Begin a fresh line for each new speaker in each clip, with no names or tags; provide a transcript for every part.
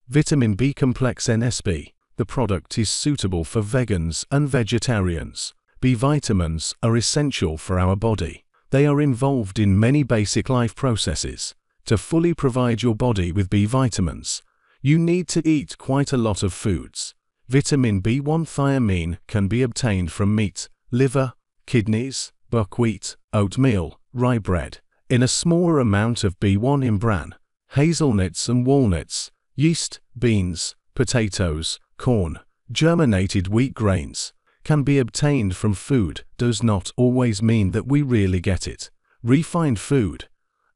Vitamin B Complex NSP. The product is suitable for vegans and vegetarians. B vitamins are essential for our body. They are involved in many basic life processes. To fully provide your body with B vitamins, you need to eat quite a lot of foods. Vitamin B1 thiamine can be obtained from meat, liver, kidneys, buckwheat, oatmeal, rye bread. In a smaller amount of B1 in bran, hazelnuts and walnuts, yeast, beans, potatoes, corn, germinated wheat grains, can be obtained from food does not always mean that we really get it. Refined food,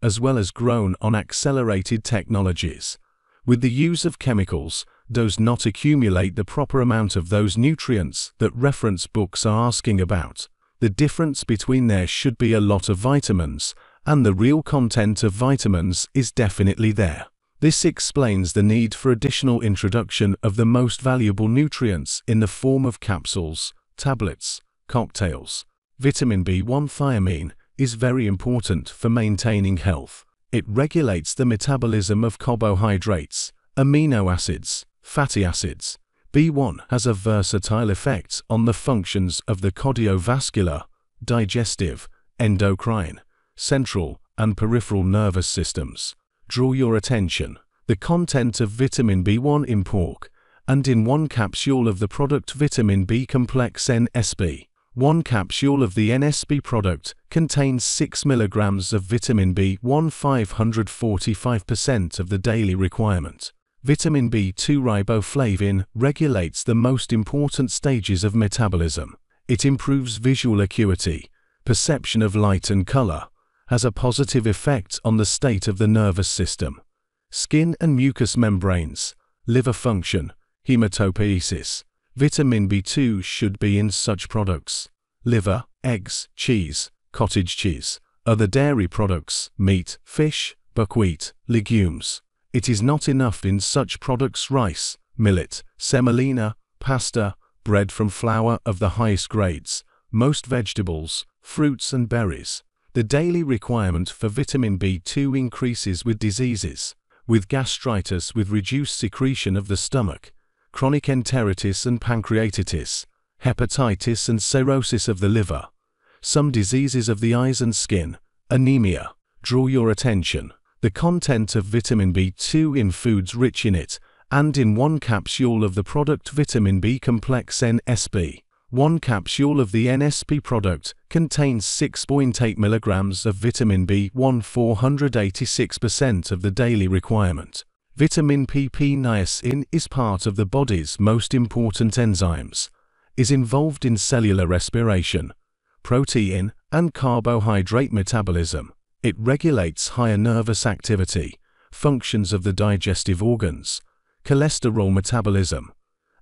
as well as grown on accelerated technologies, with the use of chemicals, does not accumulate the proper amount of those nutrients that reference books are asking about. The difference between there should be a lot of vitamins, and the real content of vitamins is definitely there. This explains the need for additional introduction of the most valuable nutrients in the form of capsules, tablets, cocktails. Vitamin B1 thiamine is very important for maintaining health. It regulates the metabolism of carbohydrates, amino acids, fatty acids. B1 has a versatile effect on the functions of the cardiovascular, digestive, endocrine, central, and peripheral nervous systems. Draw your attention. The content of vitamin B1 in pork, and in one capsule of the product Vitamin B Complex NSP. One capsule of the NSP product contains 6 mg of vitamin B1, 545% of the daily requirement. Vitamin B2 riboflavin regulates the most important stages of metabolism. It improves visual acuity, perception of light and color, has a positive effect on the state of the nervous system, skin and mucous membranes, liver function, hematopoiesis. Vitamin B2 should be in such products: liver, eggs, cheese, cottage cheese, other dairy products, meat, fish, buckwheat, legumes. It is not enough in such products: rice, millet, semolina, pasta, bread from flour of the highest grades, most vegetables, fruits and berries. The daily requirement for vitamin B2 increases with diseases, with gastritis with reduced secretion of the stomach, chronic enteritis and pancreatitis, hepatitis and cirrhosis of the liver, some diseases of the eyes and skin, anemia. Draw your attention. The content of vitamin B2 in foods rich in it, and in one capsule of the product Vitamin B Complex NSP. One capsule of the NSP product contains 6.8 mg of vitamin B1, 486% of the daily requirement. Vitamin PP niacin is part of the body's most important enzymes, is involved in cellular respiration, protein and carbohydrate metabolism. It regulates higher nervous activity, functions of the digestive organs, cholesterol metabolism,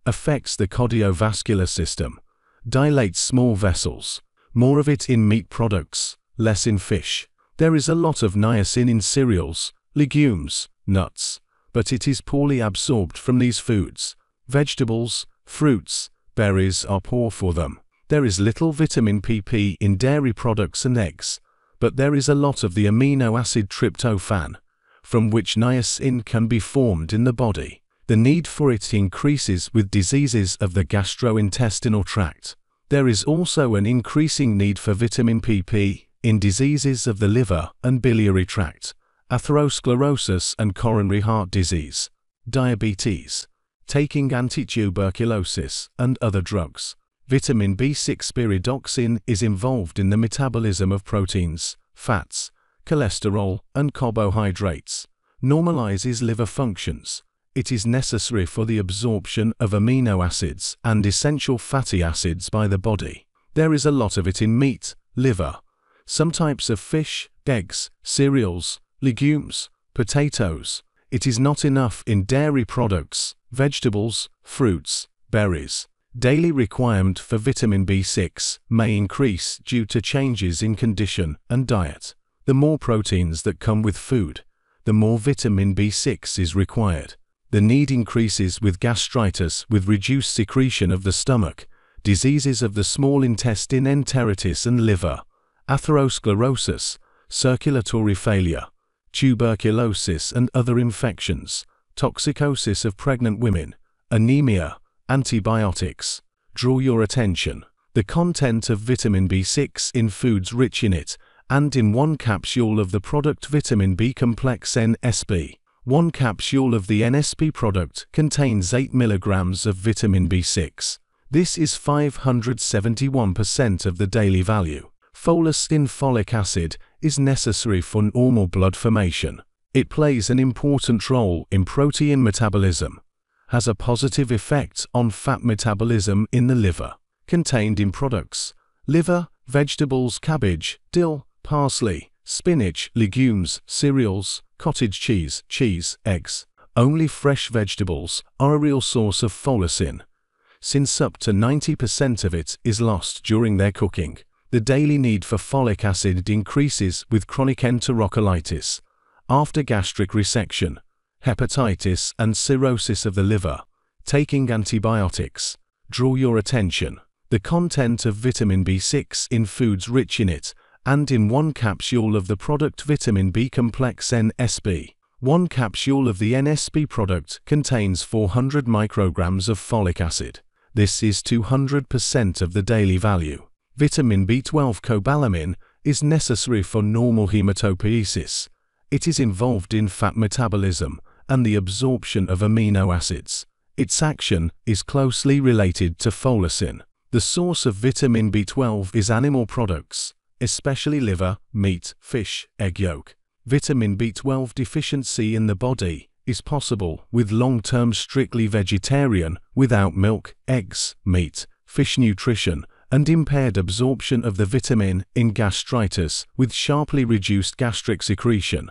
affects the cardiovascular system, dilates small vessels. More of it in meat products, less in fish. There is a lot of niacin in cereals, legumes, nuts, but it is poorly absorbed from these foods. Vegetables, fruits, berries are poor for them. There is little vitamin PP in dairy products and eggs, but there is a lot of the amino acid tryptophan, from which niacin can be formed in the body. The need for it increases with diseases of the gastrointestinal tract. There is also an increasing need for vitamin PP in diseases of the liver and biliary tract, atherosclerosis and coronary heart disease, diabetes, taking antituberculosis and other drugs. Vitamin B6 pyridoxine is involved in the metabolism of proteins, fats, cholesterol, and carbohydrates, normalizes liver functions. It is necessary for the absorption of amino acids and essential fatty acids by the body. There is a lot of it in meat, liver, some types of fish, eggs, cereals, legumes, potatoes. It is not enough in dairy products, vegetables, fruits, berries. Daily requirement for vitamin B6 may increase due to changes in condition and diet. The more proteins that come with food, the more vitamin B6 is required. The need increases with gastritis with reduced secretion of the stomach, diseases of the small intestine, enteritis and liver, atherosclerosis, circulatory failure, tuberculosis and other infections, toxicosis of pregnant women, anemia, antibiotics. Draw your attention. The content of vitamin B6 in foods rich in it, and in one capsule of the product Vitamin B Complex NSP. One capsule of the NSP product contains 8 mg of vitamin B6. This is 571% of the daily value. Folate in folic acid is necessary for normal blood formation. It plays an important role in protein metabolism, has a positive effect on fat metabolism in the liver. Contained in products: liver, vegetables, cabbage, dill, parsley, spinach, legumes, cereals, cottage cheese, eggs. Only fresh vegetables are a real source of folate, since up to 90% of it is lost during their cooking. The daily need for folic acid increases with chronic enterocolitis, after gastric resection, hepatitis and cirrhosis of the liver. Taking antibiotics. Draw your attention. The content of vitamin B6 in foods rich in it, and in one capsule of the product Vitamin B Complex NSP. One capsule of the NSP product contains 400 micrograms of folic acid. This is 200% of the daily value. Vitamin B12 cobalamin is necessary for normal hematopoiesis. It is involved in fat metabolism and the absorption of amino acids. Its action is closely related to folate. The source of vitamin B12 is animal products, especially liver, meat, fish, egg yolk. Vitamin B12 deficiency in the body is possible with long-term strictly vegetarian, without milk, eggs, meat, fish nutrition, and impaired absorption of the vitamin in gastritis with sharply reduced gastric secretion,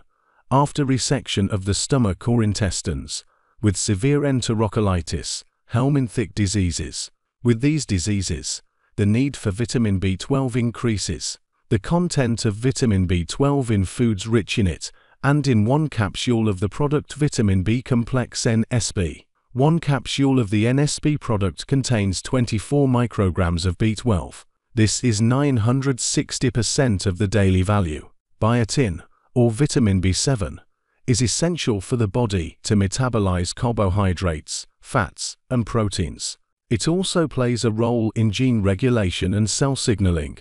after resection of the stomach or intestines, with severe enterocolitis, helminthic diseases. With these diseases, the need for vitamin B12 increases. The content of vitamin B12 in foods rich in it, and in one capsule of the product Vitamin B Complex NSP. One capsule of the NSP product contains 24 micrograms of B12. This is 960% of the daily value. Biotin, or vitamin B7, is essential for the body to metabolize carbohydrates, fats, and proteins. It also plays a role in gene regulation and cell signaling,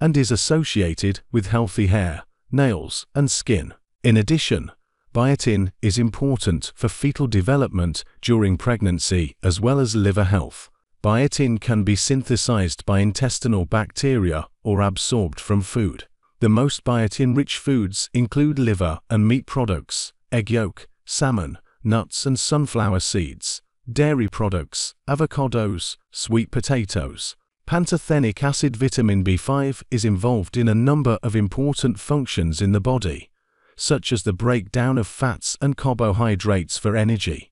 and is associated with healthy hair, nails, and skin. In addition, biotin is important for fetal development during pregnancy as well as liver health. Biotin can be synthesized by intestinal bacteria or absorbed from food. The most biotin-rich foods include liver and meat products, egg yolk, salmon, nuts and sunflower seeds, dairy products, avocados, sweet potatoes. Pantothenic acid. Vitamin B5 is involved in a number of important functions in the body, such as the breakdown of fats and carbohydrates for energy,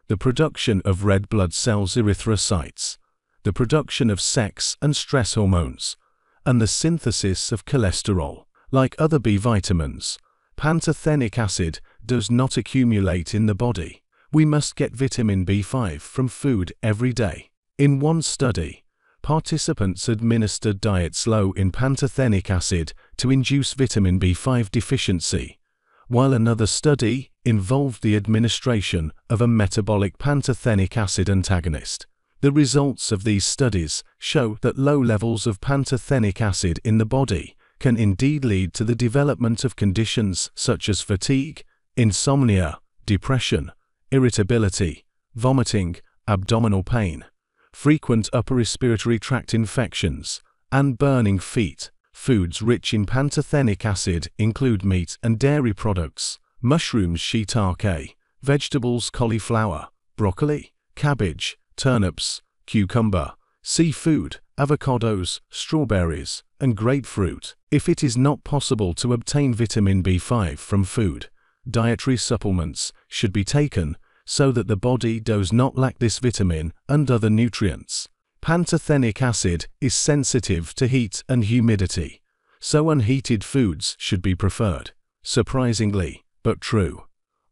the production of red blood cells erythrocytes, the production of sex and stress hormones, and the synthesis of cholesterol. Like other B vitamins, pantothenic acid does not accumulate in the body. We must get vitamin B5 from food every day. In one study, participants administered diets low in pantothenic acid to induce vitamin B5 deficiency, while another study involved the administration of a metabolic pantothenic acid antagonist. The results of these studies show that low levels of pantothenic acid in the body can indeed lead to the development of conditions such as fatigue, insomnia, depression, irritability, vomiting, abdominal pain, frequent upper respiratory tract infections, and burning feet. Foods rich in pantothenic acid include meat and dairy products, mushrooms, shiitake, vegetables, cauliflower, broccoli, cabbage, turnips, cucumber, seafood, avocados, strawberries, and grapefruit. If it is not possible to obtain vitamin B5 from food, dietary supplements should be taken so that the body does not lack this vitamin and other nutrients. Pantothenic acid is sensitive to heat and humidity, so unheated foods should be preferred. Surprisingly, but true,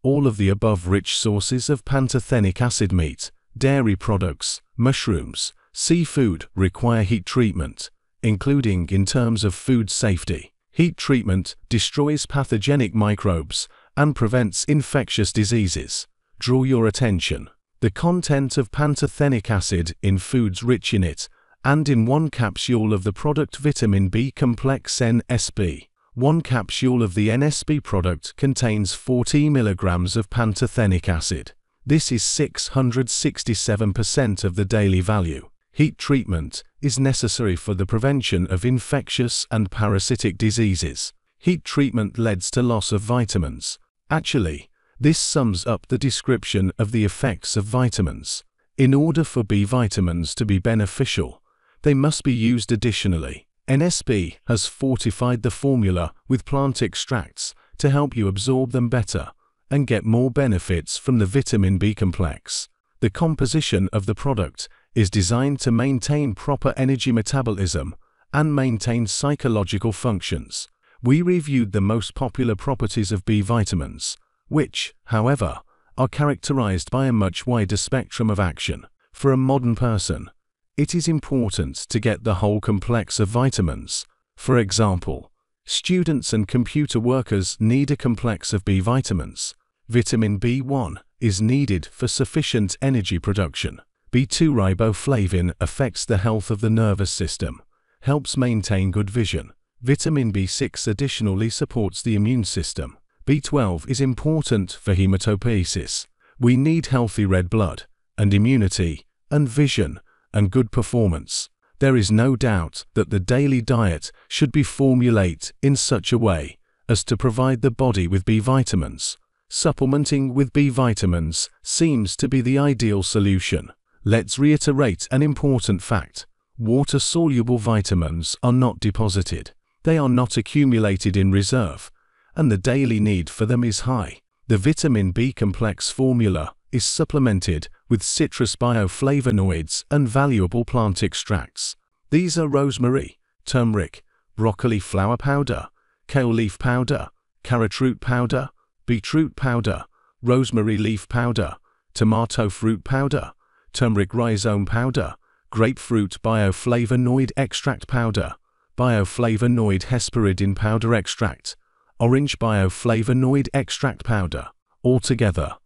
all of the above rich sources of pantothenic acid, meat, dairy products, mushrooms, seafood, require heat treatment, including in terms of food safety. Heat treatment destroys pathogenic microbes and prevents infectious diseases. draw your attention. The content of pantothenic acid in foods rich in it, and in one capsule of the product Vitamin B Complex NSP. One capsule of the NSP product contains 40 mg of pantothenic acid. This is 667% of the daily value. Heat treatment is necessary for the prevention of infectious and parasitic diseases. Heat treatment leads to loss of vitamins. Actually, this sums up the description of the effects of vitamins. In order for B vitamins to be beneficial, they must be used additionally. NSP has fortified the formula with plant extracts to help you absorb them better and get more benefits from the vitamin B complex. The composition of the product is designed to maintain proper energy metabolism and maintain psychological functions. We reviewed the most popular properties of B vitamins, which, however, are characterized by a much wider spectrum of action. For a modern person, it is important to get the whole complex of vitamins. For example, students and computer workers need a complex of B vitamins. Vitamin B1 is needed for sufficient energy production. B2 riboflavin affects the health of the nervous system, helps maintain good vision. Vitamin B6 additionally supports the immune system. B12 is important for hematopoiesis. We need healthy red blood, and immunity, and vision, and good performance. There is no doubt that the daily diet should be formulated in such a way as to provide the body with B vitamins. Supplementing with B vitamins seems to be the ideal solution. Let's reiterate an important fact. Water-soluble vitamins are not deposited. They are not accumulated in reserve, and the daily need for them is high. The vitamin B complex formula is supplemented with citrus bioflavonoids and valuable plant extracts. These are rosemary, turmeric, broccoli flower powder, kale leaf powder, carrot root powder, beetroot powder, rosemary leaf powder, tomato fruit powder, turmeric rhizome powder, grapefruit bioflavonoid extract powder, bioflavonoid hesperidin powder extract, orange bioflavonoid extract powder. Altogether,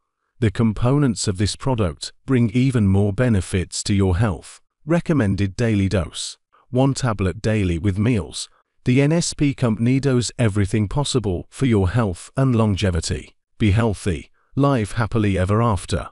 the components of this product bring even more benefits to your health. Recommended daily dose: 1 tablet daily with meals. The NSP company does everything possible for your health and longevity. Be healthy, live happily ever after.